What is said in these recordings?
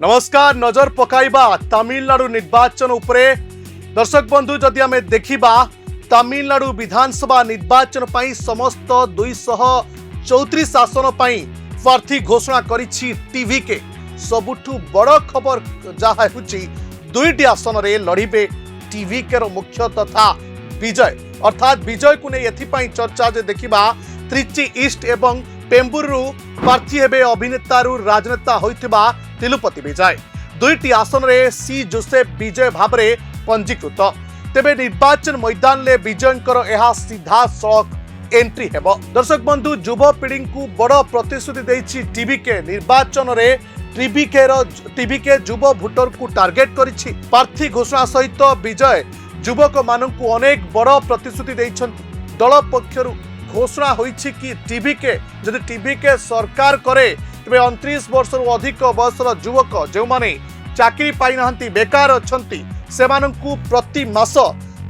नमस्कार नजर पकाइबा तमिलनाडु निर्वाचन उपरे। दर्शक बंधु जदि आमे देखिबा तमिलनाडु विधानसभा निर्वाचन पई समस्त 234 आसन पई प्रार्थी घोषणा करिछि टीवी के। सबुठु बड़ खबर जहा होछि दुईटी आसन रे लड़िबे टीवी के मुख्य तथा विजय अर्थात विजय को नहीं एथि चर्चा जे देखिबा त्रिची ईस्ट एवं पेम्बुरु प्रार्थी हेबे अभिनेतारू राजनेता होइतिबा तिरुपति विजय। दुईटी आसन रे सी जोसेफ विजय भाबरे पंजीकृत। तेबे निर्वाचन मैदान ले विजयंकर एहा सीधा सड़क एंट्री हेबो। दर्शक बंधु युवा पीढ़ी को बड़ प्रतिश्रुति देछि टीवी के। निर्वाचन रे टीवी के युवा भोटर को टार्गेट करिछि। प्रार्थी घोषणा सहित विजय युवक मानकु अनेक बड़ प्रतिश्रुति दैछन्ति। दल पक्षरु घोषणा होइछि कि टीवी के सरकार करे तेरे 29 वर्ष अधिक बयसर युवक जो माने चाकरी पाई नाहंती बेकार अछंती सेमानंकु प्रति मास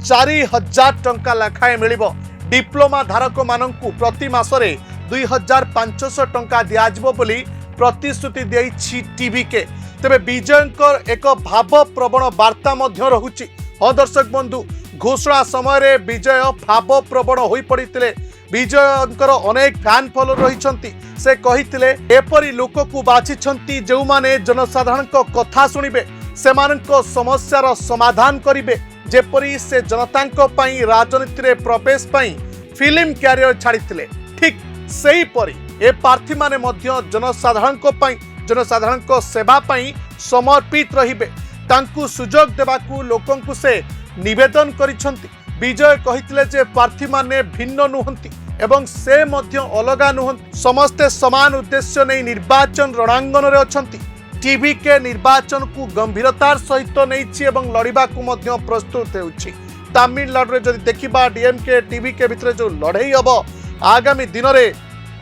4000 टंका लखाए मिलिबो। डिप्लोमा धारक मानंकु प्रति मासरे 2500 टंका दियाजिबो बोली प्रतिश्रुति देछि टीवी के। तेबे विजयंकर एक भाव प्रवण वार्ता मध्य रहुछि। हाँ दर्शक बंधु घोषणा समय रे विजय भाव प्रवण होई पड़ितिले। विजयंकर अनेक फैन फॉलोअर रहिछंती। से कहितिले एपरी लोक को बाछिछंती जो माने जनसाधारण को कथा सुनिबे सेमानंको समस्यार समाधान करिबे। जेपरी से जनतांको पई राजनीति रे प्रवेश पई फिल्म कैरियर छाड़ितिले ठीक सेही परी ए प्रार्थी माने मध्य जनसाधारण को पई जनसाधारण को सेवा पई समर्पित रहिबे। तांकु सुजोग देबाकू लोकंकु से निवेदन करिछंती। विजय कहितिले जे प्रार्थी माने भिन्न नुहंती एवं से मध्य अलगा नुहंती। समस्ते समान उद्देश्य नहीं निर्वाचन रणांगन रे अछंती। टीवी के निर्वाचन को गंभीरतार सहित नहीं एवं लड़िबा को मध्य प्रस्तुत होउछि। तमिलनाडु रे जदि देखिबा डीएमके टीवी के भितर जो लड़ाई हबो आगामी दिन रे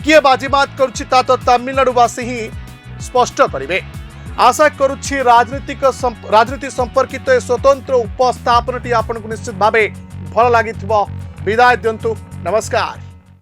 किए बाजीमात करुछि ता तो तमिलनाडुवासी ही स्पष्ट करिवे। आशा करुछि राजनीति संपर्कित स्वतंत्र उपस्थापनटी आपन को निश्चित भावे भल लागिथिबो। विदाय दियंतु। नमस्कार।